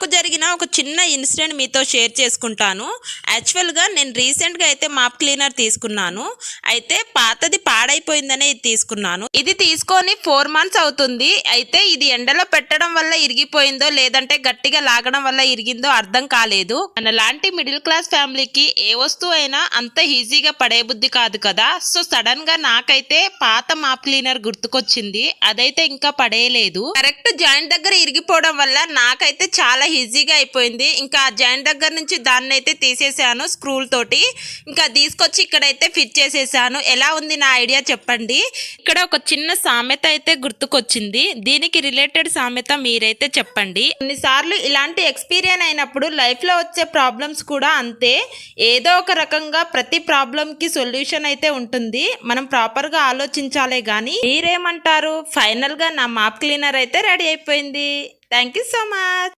నాకు జరిగిన ఒక చిన్న ఇన్సిడెంట్ మీతో షేర్ చేసుకుంటాను. యాక్చువల్గా నేను రీసెంట్గా అయితే మాప్ క్లీనర్ తీసుకున్నాను. అయితే పాతది పాడైపోయిందనే ఇది తీసుకున్నాను. ఇది తీసుకొని 4 months అవుతుంది. అయితే ఇది ఎండలో పెట్టడం వల్ల ఇరిగిపోయిందో లేదంటే గట్టిగా లాగడం వల్ల ఇరిగిందో అర్థం కాలేదు. మనలాంటి మిడిల్ క్లాస్ ఫ్యామిలీకి ఏ వస్తువు అయినా అంత ఈజీగా పడే బుద్ధి కాదు కదా. సో సడన్ గా నాకైతే పాత మాప్ క్లీనర్ గుర్తుకొచ్చింది. అదైతే ఇంకా పడేయలేదు. కరెక్ట్ జాయింట్ దగ్గర ఇరిగిపోవడం వల్ల నాకైతే చాలా ఈజీగా అయిపోయింది. ఇంకా ఆ జాయింట్ దగ్గర నుంచి దాన్ని అయితే తీసేసాను స్క్రూల్ తోటి. ఇంకా తీసుకొచ్చి ఇక్కడైతే ఫిట్ చేసేసాను. ఎలా ఉంది నా ఐడియా చెప్పండి. ఇక్కడ ఒక చిన్న సామెత అయితే గుర్తుకొచ్చింది. దీనికి రిలేటెడ్ సామెత మీరైతే చెప్పండి. కొన్నిసార్లు ఇలాంటి ఎక్స్పీరియన్స్ అయినప్పుడు లైఫ్ లో వచ్చే ప్రాబ్లమ్స్ కూడా అంతే. ఏదో ఒక రకంగా ప్రతి ప్రాబ్లం కి సొల్యూషన్ అయితే ఉంటుంది. మనం ప్రాపర్ గా ఆలోచించాలే గానీ. మీరేమంటారు? ఫైనల్ గా నా మాప్ క్లీనర్ అయితే రెడీ అయిపోయింది. Thank you so much.